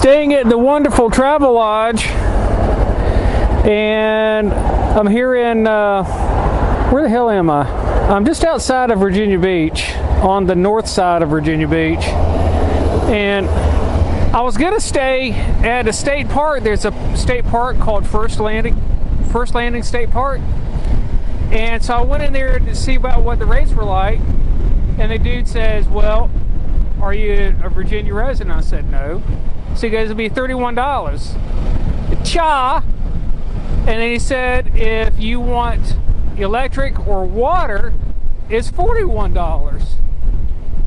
staying at the wonderful Travelodge, and I'm here in, where the hell am I? I'm just outside of Virginia Beach, on the north side of Virginia Beach, and I was gonna stay at a state park. There's a state park called First Landing State Park, and so I went in there to see about what the rates were like, and the dude says, well, are you a Virginia resident? I said no. So he goes, it'll be $31. Cha! And then he said, if you want electric or water, it's $41.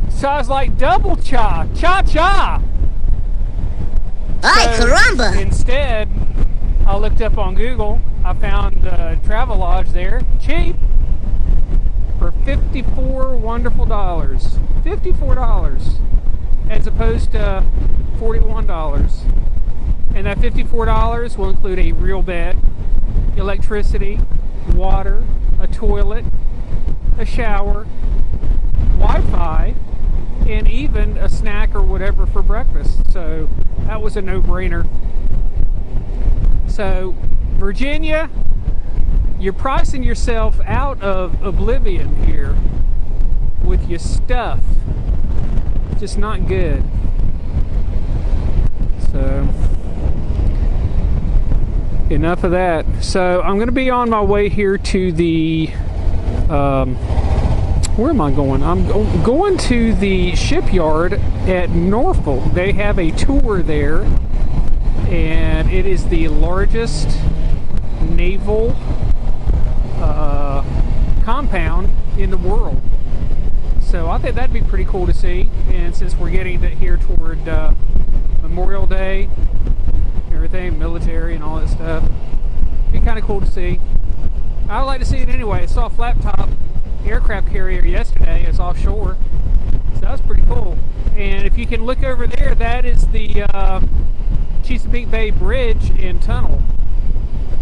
So I was like, double cha! Cha-cha! Ay, caramba! Instead, I looked up on Google. I found Travelodge there, cheap, for $54 wonderful dollars. $54. As opposed to $41. And that $54 will include a real bed, electricity, water, a toilet, a shower, Wi-Fi, and even a snack or whatever for breakfast. So that was a no-brainer. So Virginia, you're pricing yourself out of oblivion here with your stuff. Just not good. So enough of that. So I'm going to be on my way here to the where am I going? I'm going to the shipyard at Norfolk. They have a tour there, and it is the largest naval compound in the world. So I think that'd be pretty cool to see, and since we're getting here toward Memorial Day, everything, military and all that stuff, it'd be kind of cool to see. I'd like to see it anyway. I saw a flat top aircraft carrier yesterday. It's offshore, so that was pretty cool. And if you can look over there, that is the Chesapeake Bay Bridge and Tunnel.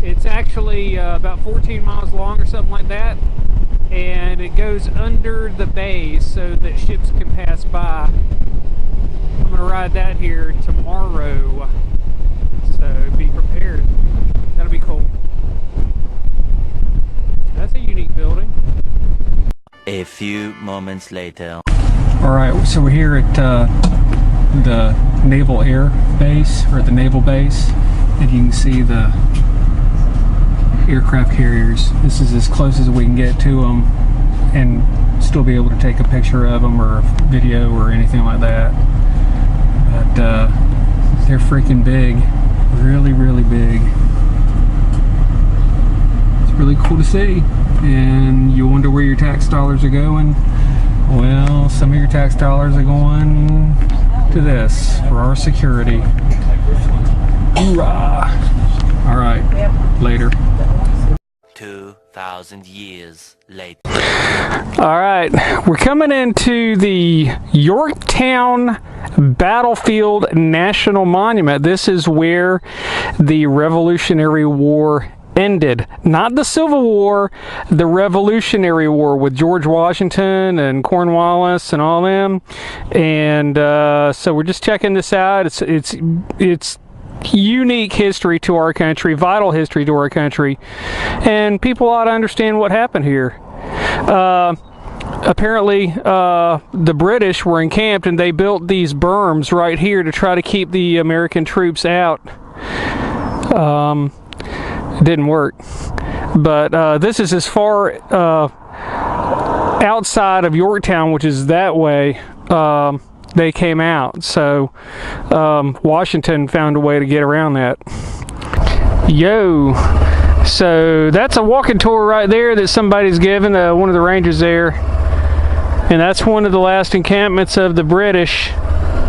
It's actually about 14 miles long or something like that, and it goes under the bay so that ships can pass by. I'm going to ride that here tomorrow, so be prepared. That'll be cool. That's a unique building. A few moments later. Alright, so we're here at the Naval Air Base, or the Naval Base, and you can see the aircraft carriers. This is as close as we can get to them and still be able to take a picture of them or a video or anything like that. But they're freaking big. Really, really big. It's really cool to see. And you wonder where your tax dollars are going. Well, some of your tax dollars are going to this for our security. Hoorah! Alright, later. 2,000 years later. Alright, we're coming into the Yorktown Battlefield National Monument. This is where the Revolutionary War ended. Not the Civil War, the Revolutionary War with George Washington and Cornwallis and all them. And so we're just checking this out. It's unique history to our country, vital history to our country, and people ought to understand what happened here. Apparently the British were encamped, and they built these berms right here to try to keep the American troops out. It didn't work, but this is as far outside of Yorktown, which is that way, they came out. So Washington found a way to get around that. Yo, so that's a walking tour right there that somebody's given, one of the rangers there, and that's one of the last encampments of the British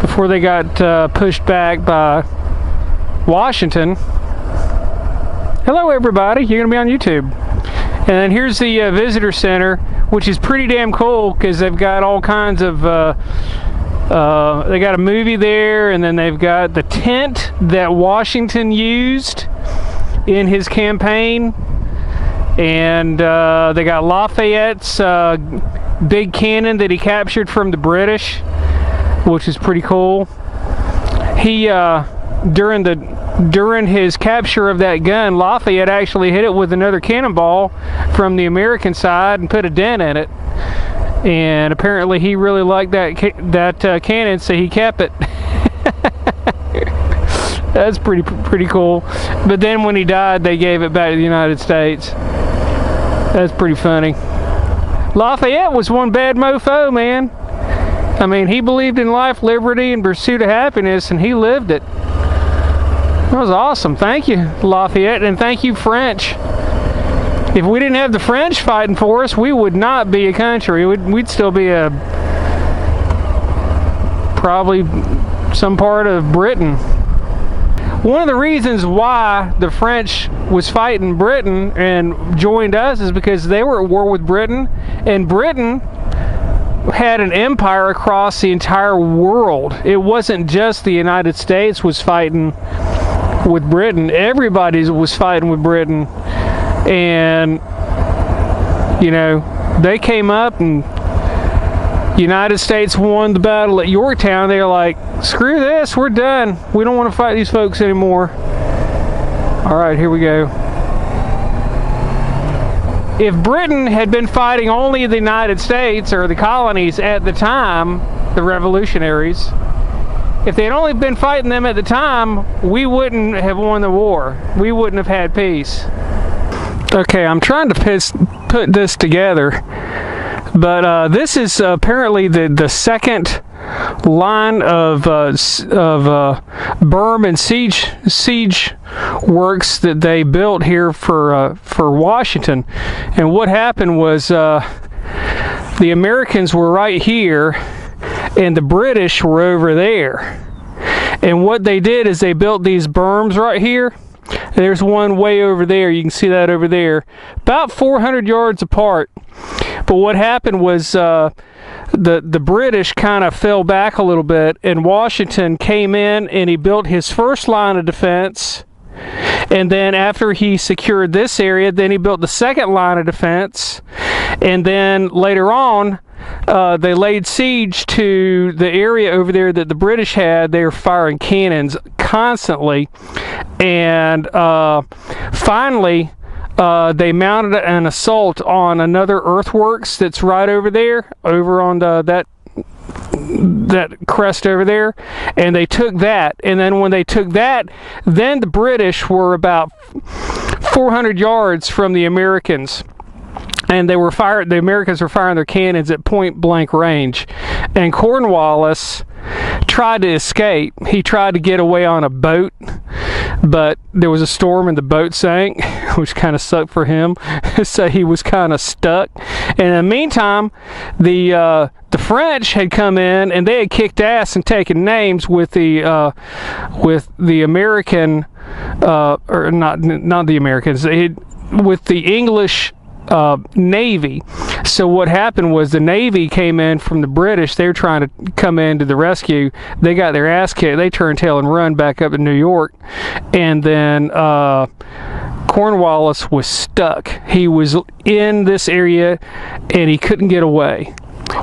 before they got pushed back by Washington. Hello everybody, you're gonna be on YouTube. And then here's the visitor center, which is pretty damn cool because they've got all kinds of they got a movie there, and then they've got the tent that Washington used in his campaign, and they got Lafayette's big cannon that he captured from the British, which is pretty cool. He during his capture of that gun, Lafayette actually hit it with another cannonball from the American side and put a dent in it. And apparently he really liked that cannon, so he kept it. That's pretty cool. But then when he died, they gave it back to the United States. That's pretty funny. Lafayette was one bad mofo, man. I mean, he believed in life, liberty, and pursuit of happiness, and he lived it. That was awesome. Thank you, Lafayette, and thank you, French. If we didn't have the French fighting for us, we would not be a country. We'd still be probably some part of Britain. One of the reasons why the French was fighting Britain and joined us is because they were at war with Britain, and Britain had an empire across the entire world. It wasn't just the United States was fighting with Britain. Everybody was fighting with Britain. And, you know, they came up and United States won the battle at Yorktown. They were like, screw this, we're done. We don't want to fight these folks anymore. All right, here we go. If Britain had been fighting only the United States or the colonies at the time, the revolutionaries, if they had only been fighting them at the time, we wouldn't have won the war. We wouldn't have had peace. Okay, I'm trying to put this together, but this is apparently the second line of berm and siege works that they built here for Washington. And what happened was the Americans were right here and the British were over there. And what they did is they built these berms right here. There's one way over there. You can see that over there, about 400 yards apart. But what happened was the British kind of fell back a little bit, and Washington came in and he built his first line of defense. And then after he secured this area, then he built the second line of defense. And then later on, they laid siege to the area over there that the British had. They were firing cannons constantly. And finally, they mounted an assault on another earthworks that's right over there, over on that crest over there, and they took that. And then when they took that, then the British were about 400 yards from the Americans. And they were the Americans were firing their cannons at point blank range. And Cornwallis tried to escape. He tried to get away on a boat, but there was a storm and the boat sank, which kind of sucked for him. So he was kind of stuck. And in the meantime, the French had come in and they had kicked ass and taken names with the American, or not the Americans, with the English Navy. So what happened was the Navy came in from the British. They were trying to come in to the rescue. They got their ass kicked. They turned tail and run back up to New York. And then Cornwallis was stuck. He was in this area and he couldn't get away.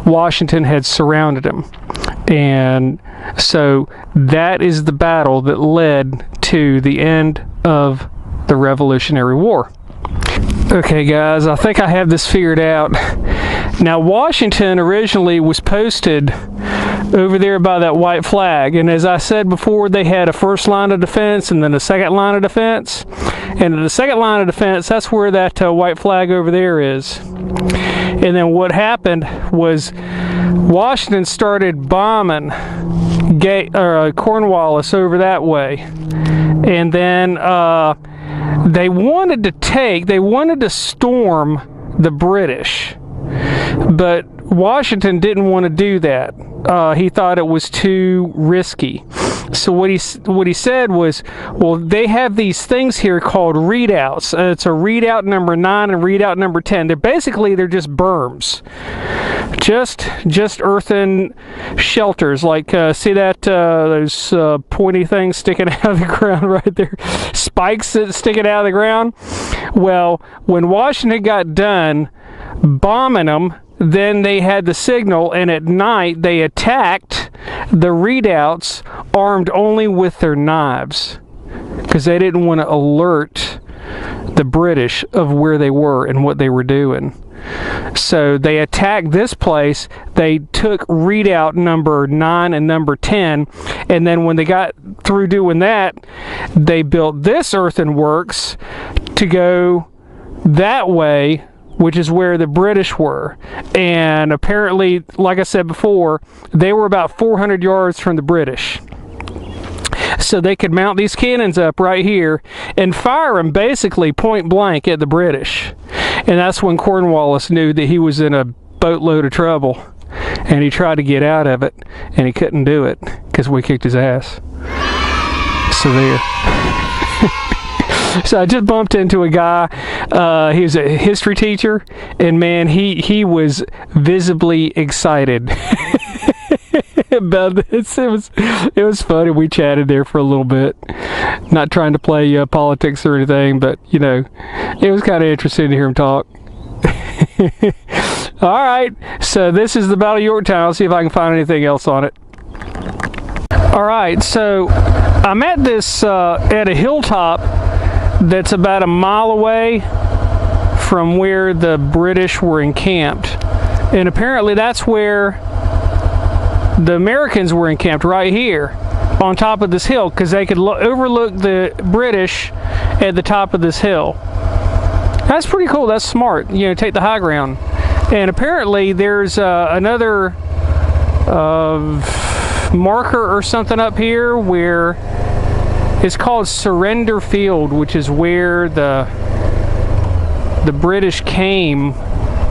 Washington had surrounded him. And so that is the battle that led to the end of the Revolutionary War. Okay guys, I think I have this figured out. Now Washington originally was posted over there by that white flag, and as I said before, they had a first line of defense and then a second line of defense. And the second line of defense, that's where that white flag over there is. And then what happened was Washington started bombing Cornwallis over that way. And then they wanted to storm the British, but Washington didn't want to do that. He thought it was too risky. So what he said was, well, they have these things here called redoubts. It's a redoubt number 9 and redoubt number 10. They're just berms, just earthen shelters. Like see that those pointy things sticking out of the ground right there, spikes sticking out of the ground. Well, when Washington got done bombing them, then they had the signal, and at night they attacked the redoubts armed only with their knives because they didn't want to alert the British of where they were and what they were doing. So they attacked this place. They took redoubt number 9 and number 10, and then when they got through doing that, they built this earthworks to go that way, which is where the British were. And apparently, like I said before, they were about 400 yards from the British. So they could mount these cannons up right here and fire them basically point blank at the British. And that's when Cornwallis knew that he was in a boatload of trouble, and he tried to get out of it, and he couldn't do it because we kicked his ass. So there. So I just bumped into a guy. He was a history teacher, and man, he was visibly excited about this. It was funny. We chatted there for a little bit, not trying to play politics or anything, but you know, it was kind of interesting to hear him talk. All right, so this is the Battle of Yorktown. I'll see if I can find anything else on it. All right, so I'm at this at a hilltop that's about a mile away from where the British were encamped, and apparently that's where the Americans were encamped, right here on top of this hill, because they could overlook the British at the top of this hill. That's pretty cool. That's smart, you know, take the high ground. And apparently there's another marker or something up here where it's called Surrender Field, which is where the British came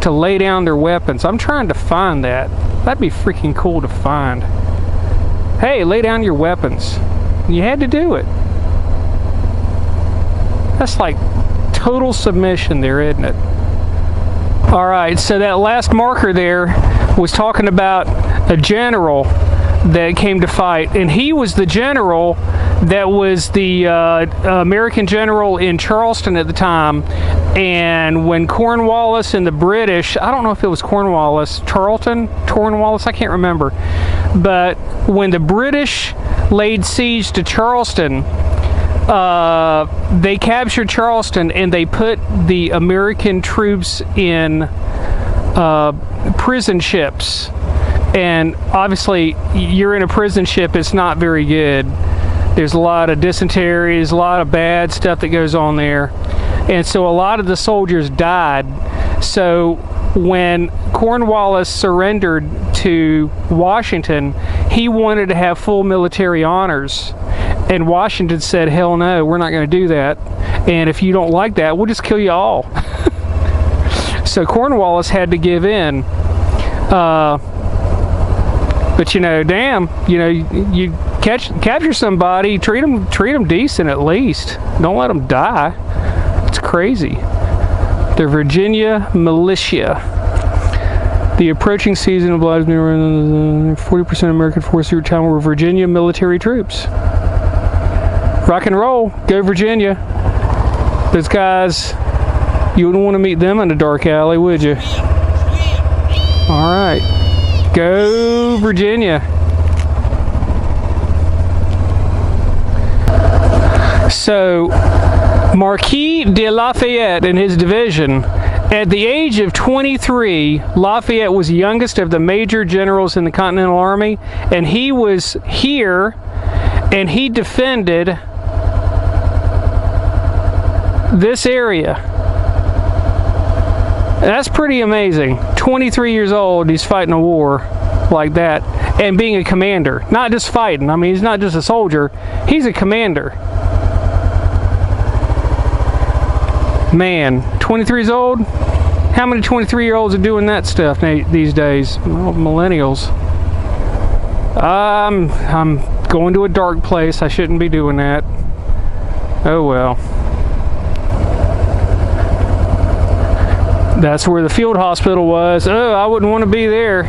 to lay down their weapons. I'm trying to find that. That'd be freaking cool to find. Hey, lay down your weapons. You had to do it. That's like total submission there, isn't it? All right, so that last marker there was talking about a general that came to fight, and he was the general that was the American general in Charleston at the time. And when Cornwallis and the British, I don't know if it was Cornwallis, Cornwallis, I can't remember, but when the British laid siege to Charleston, they captured Charleston and they put the American troops in prison ships. And obviously, you're in a prison ship, it's not very good. There's a lot of dysentery, there's a lot of bad stuff that goes on there. And so a lot of the soldiers died. So when Cornwallis surrendered to Washington, he wanted to have full military honors. And Washington said, hell no, we're not going to do that. And if you don't like that, we'll just kill you all. So Cornwallis had to give in. But you know, damn, you know, you capture somebody, treat them decent at least. Don't let them die. It's crazy. The Virginia militia. The approaching season obliged me around 40% American force at the time were Virginia military troops. Rock and roll, go Virginia. Those guys, you wouldn't want to meet them in a dark alley, would you? All right. Go Virginia. So, Marquis de Lafayette and his division, at the age of 23, Lafayette was the youngest of the major generals in the Continental Army, and he was here, and he defended this area. That's pretty amazing. 23 years old, he's fighting a war like that, and being a commander. Not just fighting, I mean, he's not just a soldier, he's a commander. Man, 23 years old? How many 23-year-olds are doing that stuff these days? Well, millennials. I'm going to a dark place, I shouldn't be doing that. Oh well. That's where the field hospital was. Oh, I wouldn't want to be there.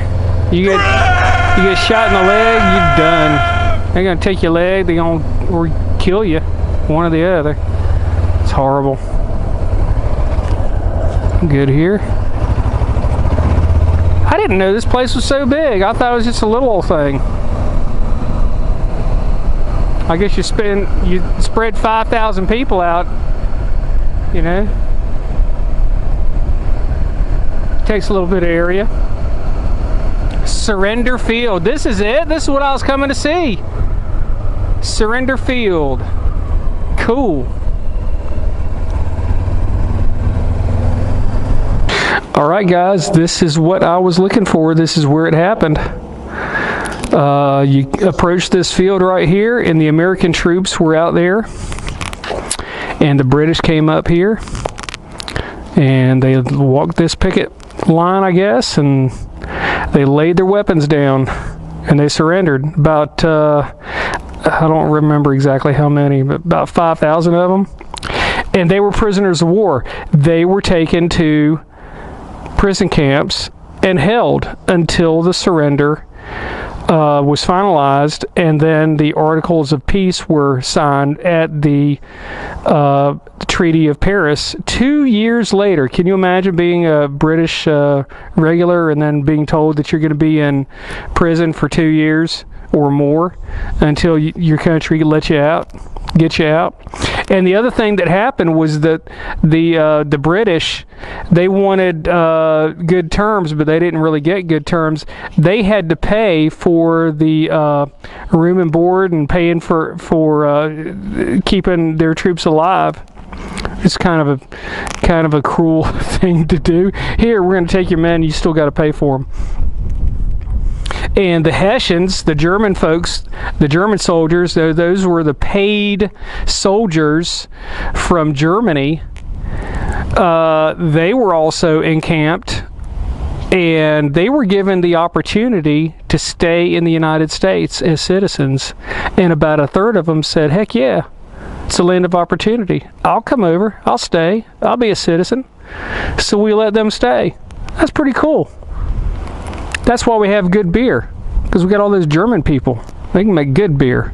You get shot in the leg, you're done. They're gonna take your leg, they're gonna or kill you, one or the other. It's horrible. Good here. I didn't know this place was so big. I thought it was just a little old thing. I guess you spread 5,000 people out, you know. Takes a little bit of area. Surrender Field. This is it? This is what I was coming to see. Surrender Field. Cool. Alright guys, this is what I was looking for. This is where it happened. You approach this field right here, and the American troops were out there, and the British came up here, and they walked this picket line, I guess, and they laid their weapons down, and they surrendered. About, I don't remember exactly how many, but about 5,000 of them, and they were prisoners of war. They were taken to prison camps and held until the surrender was finalized, and then the Articles of Peace were signed at the Treaty of Paris 2 years later. Can you imagine being a British regular and then being told that you're going to be in prison for 2 years or more until your country lets you out, get you out? And the other thing that happened was that the British, they wanted good terms, but they didn't really get good terms. They had to pay for the room and board and paying for keeping their troops alive. It's kind of a cruel thing to do. Here, we're going to take your men. You still got to pay for them. And the Hessians, the German folks, the German soldiers, those were the paid soldiers from Germany. They were also encamped, and they were given the opportunity to stay in the United States as citizens. And about a third of them said, heck yeah, it's a land of opportunity. I'll come over, I'll stay, I'll be a citizen. So we let them stay. That's pretty cool. That's why we have good beer, because we got all those German people. They can make good beer.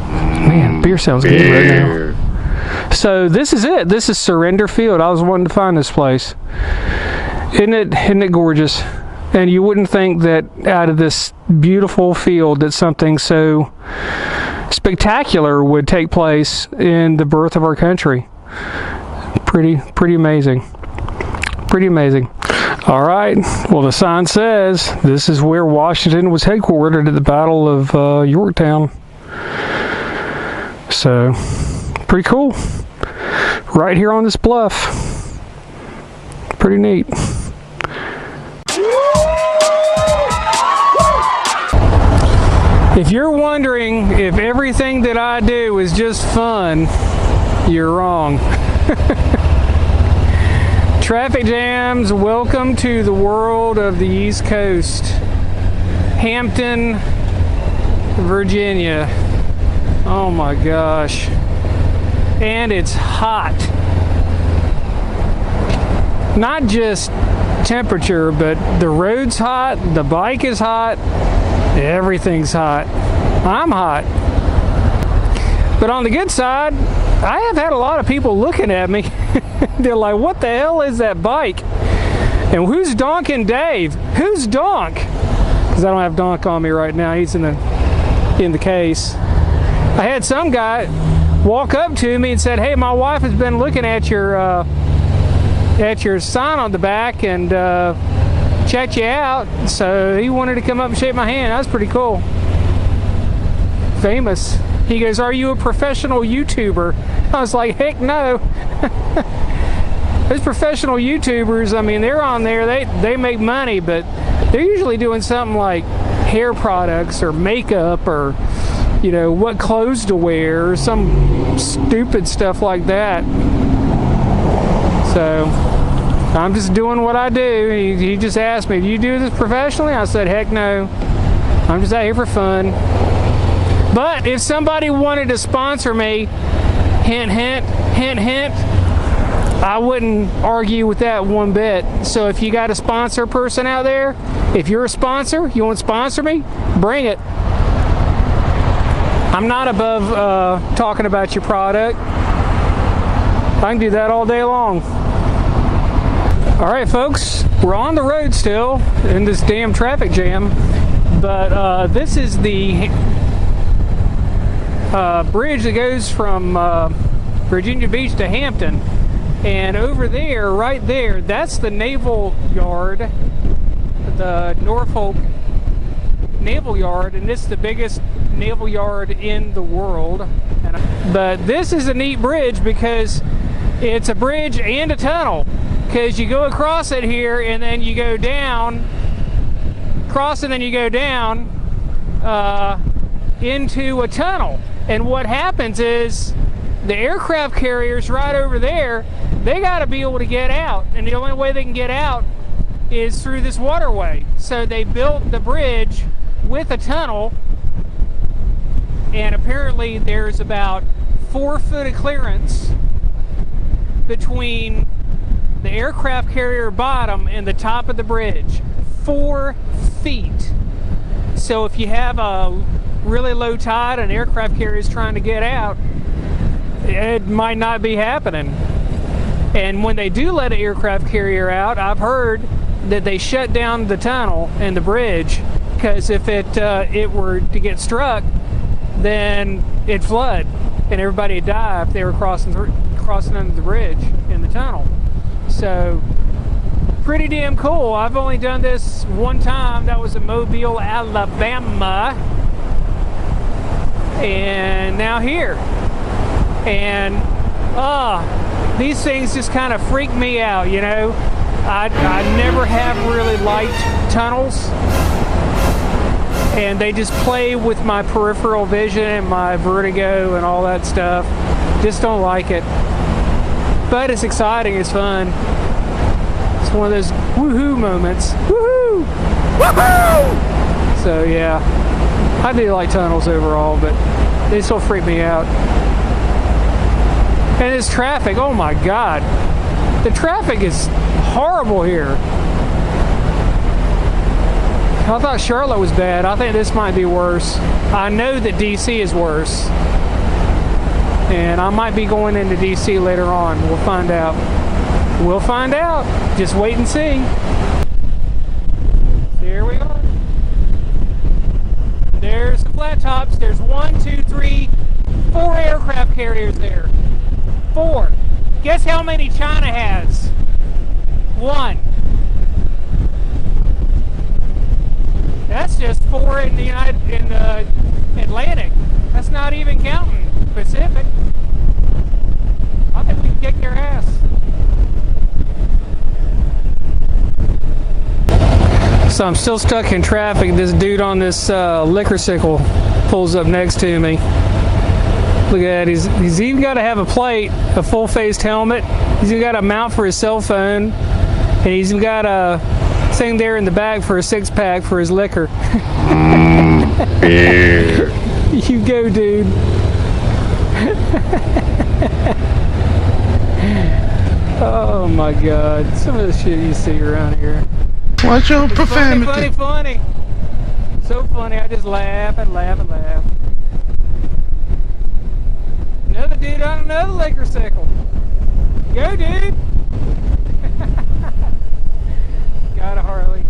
Man, beer sounds good right now. So this is it. This is Surrender Field. I was wanting to find this place. Isn't it gorgeous? And you wouldn't think that out of this beautiful field that something so spectacular would take place in the birth of our country. Pretty amazing. Pretty amazing. All right. Well, the sign says this is where Washington was headquartered at the Battle of Yorktown. So, pretty cool. Right here on this bluff. Pretty neat. If you're wondering if everything that I do is just fun, you're wrong. Traffic jams, welcome to the world of the East Coast. Hampton, Virginia. Oh my gosh. And it's hot. Not just temperature, but the road's hot, the bike is hot, everything's hot. I'm hot. But on the good side, I have had a lot of people looking at me. They're like, what the hell is that bike? And who's Donk and Dave? Who's Donk? Because I don't have Donk on me right now. He's in the case. I had some guy walk up to me and said, hey, my wife has been looking at your sign on the back and checked you out. So he wanted to come up and shake my hand. That was pretty cool. Famous. He goes, are you a professional YouTuber? I was like, heck no. Those professional YouTubers, I mean, they're on there, they make money, but they're usually doing something like hair products or makeup or, you know, what clothes to wear or some stupid stuff like that. So I'm just doing what I do. He just asked me, do you do this professionally? I said, heck no. I'm just out here for fun. But if somebody wanted to sponsor me, hint, hint, hint, hint, I wouldn't argue with that one bit. So if you got a sponsor person out there, if you're a sponsor, you want to sponsor me, bring it. I'm not above talking about your product. I can do that all day long. Alright folks, we're on the road still in this damn traffic jam, but this is the bridge that goes from Virginia Beach to Hampton, and over there, right there, that's the Naval Yard, the Norfolk Naval Yard, and it's the biggest naval yard in the world. But this is a neat bridge because it's a bridge and a tunnel, because you go across it here and then you go down, cross and then you go down into a tunnel. And what happens is the aircraft carriers right over there, they got to be able to get out, and the only way they can get out is through this waterway. So they built the bridge with a tunnel, and apparently there's about 4 foot of clearance between the aircraft carrier bottom and the top of the bridge. 4 feet. So if you have a really low tide and an aircraft carrier is trying to get out, it might not be happening. And when they do let an aircraft carrier out, I've heard that they shut down the tunnel and the bridge, because if it were to get struck, then it'd flood and everybody would die if they were crossing under the bridge in the tunnel. So pretty damn cool. I've only done this one time. That was in Mobile, Alabama, and now here. And these things just kind of freak me out, you know. I never have really liked tunnels, and they just play with my peripheral vision and my vertigo and all that stuff. Just don't like it. But it's exciting, it's fun. It's one of those woohoo moments. Woohoo! Woohoo! So yeah, I do like tunnels overall, but they still freak me out. And this traffic, oh my God. The traffic is horrible here. I thought Charlotte was bad. I think this might be worse. I know that DC is worse. And I might be going into DC later on. We'll find out. We'll find out. Just wait and see. Here we are. There's the flat tops. There's 1, 2, 3, 4 aircraft carriers there. 4. Guess how many China has? 1. That's just 4 in the Atlantic. That's not even counting Pacific. I think we can kick their ass. So I'm still stuck in traffic. This dude on this liquor sickle pulls up next to me. Look at that. He's even got to have a plate, a full-faced helmet. He's even got a mount for his cell phone, and he's even got a thing there in the back for a 6-pack for his liquor. You go, dude. Oh my God! Some of the shit you see around here. Watch your profanity. Funny. So funny. I just laugh and laugh and laugh. Another dude on another liquor sickle. Go, dude. Got a Harley.